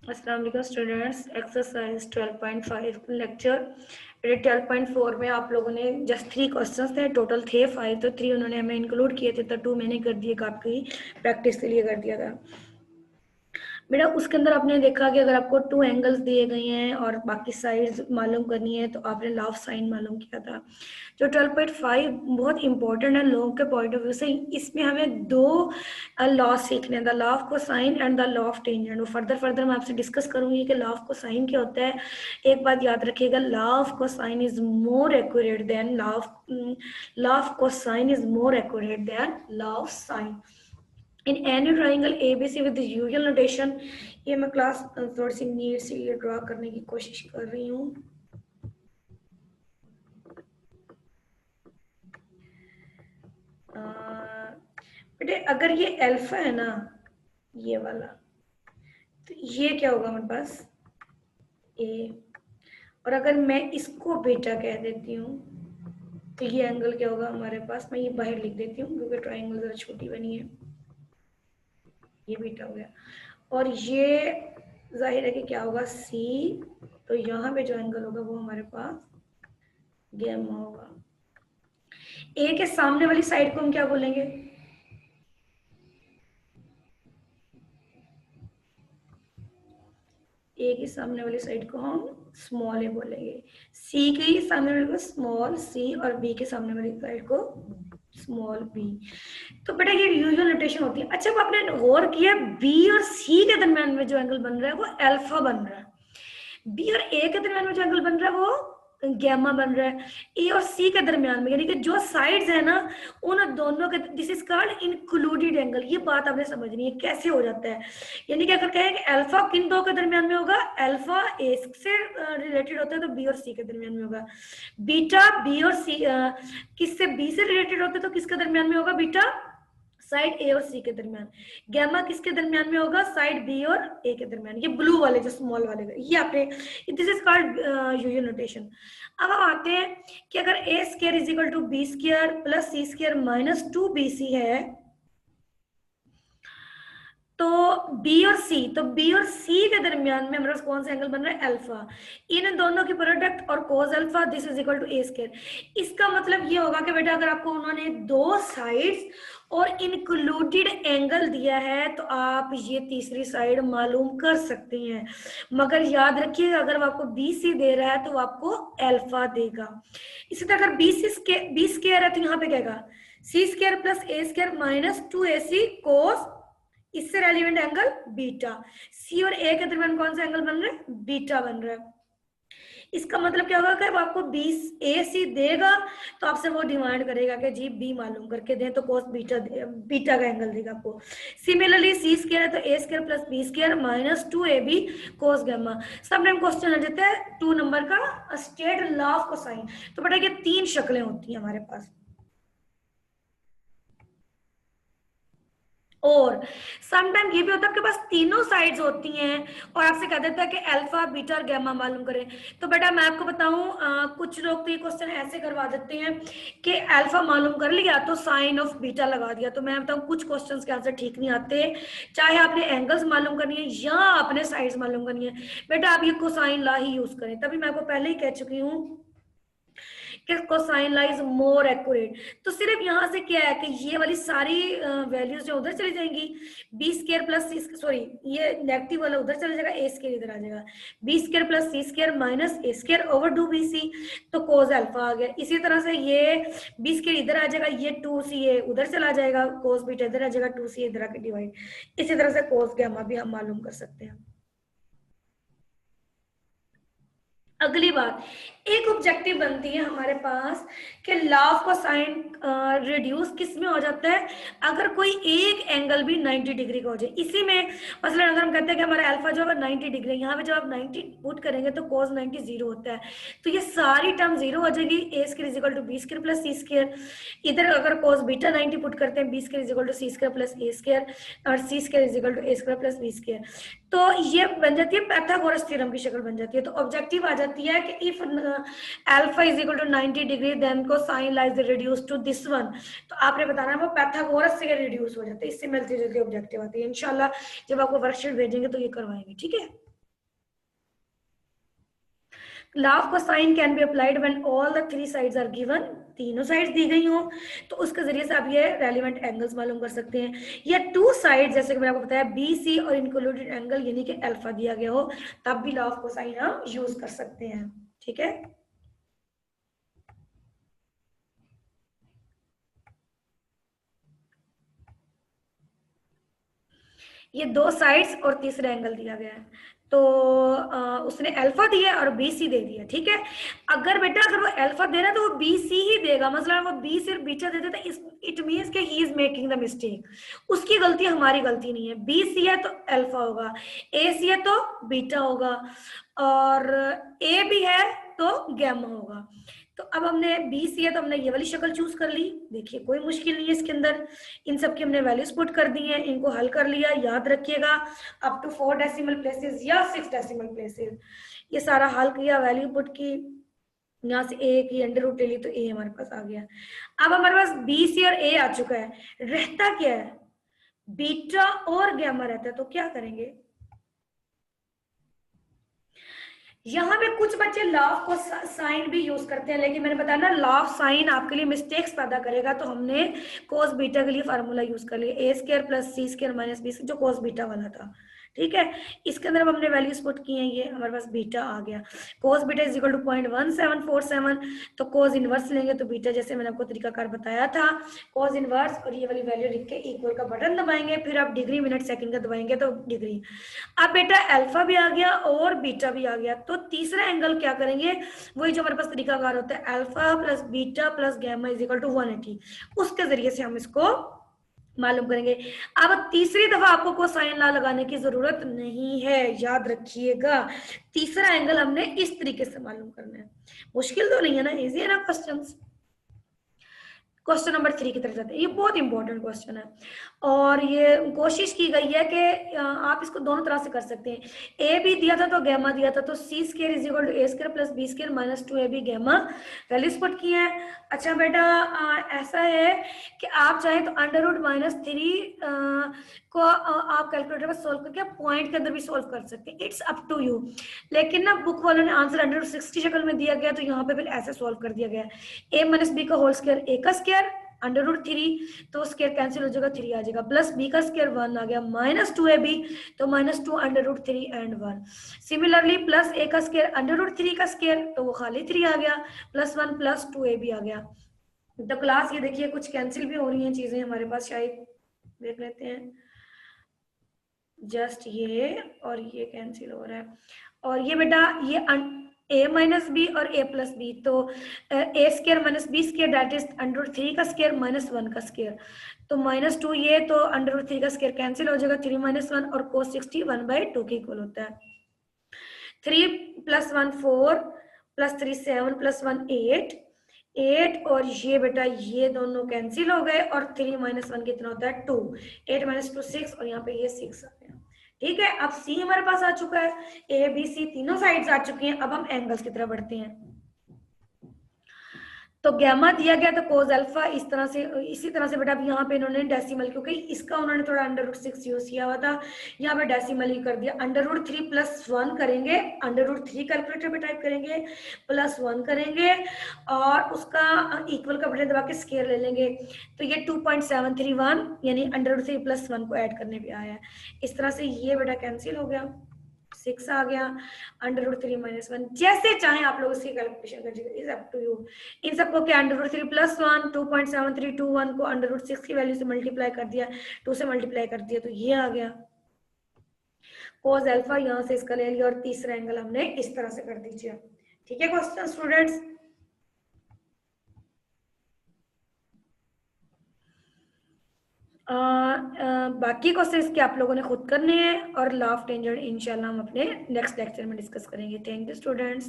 अस्सलाम वालेकुम students, exercise 12.5 lecture 12.4 में आप लोगों ने जस्ट 3 क्वेश्चंस थे, टोटल थे 5, तो 3 उन्होंने हमें इंक्लूड किए थे, तो 2 मैंने कर दिए, आपकी प्रैक्टिस के लिए कर दिया था बेटा। उसके अंदर आपने देखा कि अगर आपको 2 एंगल्स दिए गए हैं और बाकी साइड्स मालूम करनी है तो आपने लॉ ऑफ साइन मालूम किया था। जो 12.5 बहुत इंपॉर्टेंट है लोगों के पॉइंट ऑफ व्यू से। इसमें हमें 2 लॉ सीखने हैं, the law of cosine and the law of tangent. Further मैं आपसे डिस्कस करूंगी कि लॉ ऑफ कोसाइन क्या होता है। एक बात याद रखिएगा, law of cosine is more accurate than law of cosine is more accurate than law of sine in any triangle ABC with usual notation. ये मैं क्लास थोड़ी सी नीट से ये ड्रॉ करने की कोशिश कर रही हूँ। बेटे अगर ये अल्फा है ना, ये वाला, तो ये क्या होगा हमारे पास ए, और अगर मैं इसको बीटा कह देती हूँ तो ये एंगल क्या होगा हमारे पास। मैं ये बाहर लिख देती हूँ क्योंकि ट्राइंगल जरा छोटी बनी है। ये बीटा हो गया और ये जाहिर है कि क्या होगा सी, तो यहाँ पे जो एंगल होगा वो हमारे पास गैमा होगा। ए के सामने वाली साइड को हम क्या बोलेंगे, ए के सामने वाली साइड को हम स्मॉल ए बोलेंगे, सी के सामने वाले को स्मॉल सी और बी के सामने वाली साइड को स्मॉल बी। तो बेटा ये यूजुअल नोटेशन होती है। अच्छा, अब आपने गौर किया बी और सी के दरमियान में जो एंगल बन रहा है वो अल्फा बन रहा है, बी और ए के दरमियान में जो एंगल बन रहा है वो गैमा बन रहा है। ए और सी के दरमियान में यानी कि जो साइड्स है ना उन दोनों के, this is called included angle. ये बात आपने समझनी है कैसे हो जाता है। यानी कि अगर कहें कि अल्फा किन दो के दरमियान में होगा, अल्फा ए से रिलेटेड होता है तो बी और सी के दरमियान में होगा। बीटा बी और सी किससे, बी से रिलेटेड होता है तो किसके दरमियान में होगा, बीटा साइड ए और सी के दरमियान। गैमा किसके दरमियान में होगा, साइड बी और ए के दरमियान। ये ब्लू वाले जो स्मॉल वाले, ये आपने, this is called usual notation. अब हम आते हैं कि अगर a square is equal to b square plus c square minus 2bc है तो बी और सी, तो बी और सी के दरमियान में हमारे पास कौन सा एंगल बन रहा है, अल्फा। इन दोनों की प्रोडक्ट और cos alpha, this is equal to A square. इसका मतलब ये होगा कि बेटा अगर आपको उन्होंने 2 साइड्स और इंक्लूडेड एंगल दिया है तो आप ये तीसरी साइड मालूम कर सकते हैं। मगर याद रखिए अगर वो आपको बी सी दे रहा है तो वो आपको अल्फा देगा। इसी तरह अगर बी स्क्वायर है तो यहाँ पे क्या होगा, सी square plus a square minus 2ac कोस, इससे रेलिवेंट एंगल बीटा। सी और ए के दरमियान कौन सा एंगल बन रहा है, बीटा बन रहा है। इसका मतलब क्या होगा कि आपको बी ए सी देगा तो आपसे वो डिमांड करेगा कि जी बी मालूम करके दें, तो कोस बीटा बीटा का एंगल देगा आपको। सिमिलरली सी स्क्वायर है तो a square plus b square minus 2ab cos gamma. Sometime question आ जाता है 2 नंबर का स्टेट लॉ ऑफ कोसाइन। तो बेटा ये 3 शक्लें होती हैं हमारे पास। और समटाइम ये भी होता है आपके पास तीनों साइड्स होती हैं और आपसे कह देता है कि अल्फा बीटा और गैमा मालूम करें। तो बेटा मैं आपको बताऊं, कुछ लोग तो ये क्वेश्चन ऐसे करवा देते हैं कि अल्फा मालूम कर लिया तो साइन ऑफ बीटा लगा दिया। तो मैं बताऊं कुछ क्वेश्चंस के आंसर ठीक नहीं आते, चाहे आपने एंगल्स मालूम करनी है या आपने साइड्स मालूम करनी है, बेटा आप ये कोसाइन लॉ ही यूज करें। तभी मैं आपको पहले ही कह चुकी हूँ कि cosine law is more accurate. तो सिर्फ यहाँ से क्या है कि ये वाली सारी वैल्यूज जो उधर चली जाएंगी, बी स्क्वायर प्लस सी, सॉरी ये नेगेटिव वाला उधर चला जाएगा, ए स्क्वायर इधर आ जाएगा, B square plus c square minus ए स्क्वायर ओवर 2bc, तो कोस अल्फा आ गया। इसी तरह से ये बी स्क्वायर इधर आ जाएगा, ये 2ca उधर चला जाएगा, कोस बीटा इधर आ जाएगा, 2ca इधर आके डिवाइड। इसी तरह से कोस गैमा भी हम मालूम कर सकते हैं। अगली बात, एक ऑब्जेक्टिव बनती है हमारे पास कि लॉ ऑफ कोसाइन रिड्यूस किस में हो जाता है, अगर कोई एक एंगल भी 90 डिग्री का हो जाए। इसी में मसलन अगर हम कहते हैं कि हमारा अल्फा जो है 90 डिग्री, यहाँ पे जब आप 90 पुट करेंगे तो cos 90 जीरो होता है, तो ये सारी टर्म जीरो हो जाएगी। A square is equal to b square plus c square. इधर अगर cos बीटा 90 पुट करते हैं, b square is equal to c square plus a square और c square is equal to A square plus b square. तो ये बन जाती है पाइथागोरस थ्योरम की शक्ल बन जाती है। तो ऑब्जेक्टिव आ जाती है कि if alpha is equal to 90 degree then cosine law is reduce to this one. तो आपने बताना है वो पाइथागोरस से रिड्यूस हो जाता है। इससे मिलती जुलती ऑब्जेक्टिव आती है। इंशाल्लाह जब आपको वर्कशीट भेजेंगे तो ये करवाएंगे, ठीक है। Law cosine can be applied when all the three sides are given, तीनों साइड्स दी गई हो तो उसके जरिए से आप ये रेलिवेंट एंगल्स मालूम कर सकते हैं। या टू साइड जैसे कि मैंने आपको बताया बी सी और इंक्लूडेड एंगल यानी कि अल्फा दिया गया हो, तब भी लॉ ऑफ कोसाइन हम यूज कर सकते हैं। ठीक है, ये दो साइड्स और तीसरा एंगल दिया गया है, तो उसने अल्फा दिया और बी सी दे दिया। ठीक है, अगर बेटा अगर वो अल्फा दे रहा है तो वो बी सी ही देगा, मतलब वो बी सी और बीटा दे देता, इट मीन्स कि he is making the mistake, उसकी गलती हमारी गलती नहीं है। बी सी है तो अल्फा होगा, ए सी है तो बीटा होगा, और ए भी है तो गैमा होगा। तो अब हमने बी सी है तो हमने ये वाली शक्ल चूज कर ली, देखिए कोई मुश्किल नहीं है इसके अंदर, इन सब की हमने वैल्यूज पुट कर दी हैं, इनको हल कर लिया, याद रखिएगा अप टू 4 डेसिमल प्लेसेस या 6 डेसिमल प्लेसेस, ये सारा हल किया, वैल्यू पुट की, यहाँ से ए की अंडर रूट ले ली तो ए हमारे पास आ गया। अब हमारे पास बी सी और ए आ चुका है, रहता क्या है, बीटा और गैमा रहता है, तो क्या करेंगे, यहाँ पे कुछ बच्चे लॉ को साइन भी यूज करते हैं, लेकिन मैंने बताया ना लॉ साइन आपके लिए मिस्टेक्स पैदा करेगा, तो हमने कोस बीटा के लिए फार्मूला यूज कर लिया, ए square plus c square minus B, जो कोस बीटा वाला था। ठीक है, इसके अंदर अब हमने वैल्यूज पुट की हैं, ये हमारे पास बीटा आ गया, cos beta is equal to 0.1747, तो कोस इनवर्स लेंगे तो बीटा जैसे मैंने आपको तरीकाकार बताया था, कोस इनवर्स और ये वाली वैल्यू लिख के इक्वल का बटन दबाएंगे, फिर आप डिग्री मिनट सेकंड का दबाएंगे तो डिग्री। अब बेटा अल्फा भी आ गया और बीटा भी आ गया, तो तीसरा एंगल क्या करेंगे, वही जो हमारे पास तरीकाकार होता है, alpha plus beta plus gamma is equal to 180, उसके जरिए से हम इसको मालूम करेंगे। अब तीसरी दफा आपको कोसाइन लॉ लगाने की जरूरत नहीं है, याद रखिएगा, तीसरा एंगल हमने इस तरीके से मालूम करना है, मुश्किल तो नहीं है ना, इजी है ना क्वेश्चंस। क्वेश्चन नंबर 3 की तरफ जाते हैं, ये बहुत इंपॉर्टेंट क्वेश्चन है और ये कोशिश की गई है कि आप इसको दोनों तरह से कर सकते हैं, ए भी दिया था तो गैमा दिया था, तो c square is equal to A square plus b square minus 2ab gamma, values put की है। अच्छा बेटा ऐसा है कि आप चाहे तो अंडर रूट -3 को आप कैलकुलेटर पर सोल्व करके पॉइंट के अंदर भी सोल्व कर सकते हैं, इट्स अप टू यू, लेकिन ना बुक वालों ने आंसर अंडर रूट 6 की शक्ल में दिया गया, तो यहाँ पे फिर ऐसे सोल्व कर दिया गया, ए माइनस बी का होल स्क्वायर, ए का स्क्वायर अंडर रूट 3, तो स्क्वायर कैंसिल हो जाएगा, 3 आ जाएगा, प्लस बी का स्क्वायर 1 आ गया, माइनस 2ab, तो -2 under root 3 and 1, similarly plus a का स्क्वायर अंडर रूट 3 का स्क्वायर, तो वो खाली 3 आ गया, प्लस 1 प्लस 2ab आ गया। तो क्लास ये देखिए कुछ कैंसिल भी हो रही हैं चीजें हमारे पास, शायद देख लेते हैं, जस्ट ये और ये कैंसिल हो रहा है, और ये बेटा ये ए माइनस बी और ए प्लस बी, तो a square minus b square that is under root 3 का स्क्वायर माइनस 1 का स्क्वायर, तो -2 ये, तो अंडर रूट 3 का स्क्वायर कैंसिल हो जाएगा, 3 - 1 और cos 60 1/2 के इक्वल होता है, 3 + 1 4 + 3 7 + 1 8 और ये बेटा ये दोनों कैंसिल हो गए, और 3 - 1 कितना होता है 2, 8 - 2 6, और यहाँ पे ये 6 आ गया। ठीक है, अब सी हमारे पास आ चुका है, ए बी सी तीनों साइड्स आ चुकी हैं, अब हम एंगल्स की तरफ बढ़ते हैं। तो गैमा दिया गया तो कोस अल्फा, इस तरह से इसी तरह से बेटा अब यहाँ पे इन्होंने डेसिमल, क्योंकि इसका उन्होंने थोड़ा अंडर रूट 6 यूज किया हुआ था, यहाँ पे डेसिमल ही कर दिया, अंडर रूट 3 + 1 करेंगे, अंडर रूट 3 कैलकुलेटर पे टाइप करेंगे, +1 करेंगे और उसका इक्वल का बटन दबा के स्क्वायर ले लेंगे, तो ये 2.731 यानी अंडर रूट 3 + 1 को ऐड करने पे आया है, इस तरह से ये बेटा कैंसिल हो गया, 6 आ गया, अंडर रूट 3 - 1, जैसे चाहे आप लोग इसकी कैलकुलेशन करिए, इज अप टू यू। इन सबको क्या अंडर रूट 3 + 1 2.7321 को अंडर रूट 6 की वैल्यू से मल्टीप्लाई कर दिया, 2 से मल्टीप्लाई कर दिया, तो ये आ गया कोस अल्फा, यहाँ से इसका ले लिया, और तीसरा एंगल हमने इस तरह से कर दीजिए। ठीक है क्वेश्चन स्टूडेंट्स, बाकी क्वेश्चंस के आप लोगों ने खुद करने हैं, और लॉ ऑफ टेंजेंट इंशाल्लाह हम अपने नेक्स्ट लेक्चर में डिस्कस करेंगे। Thank you students.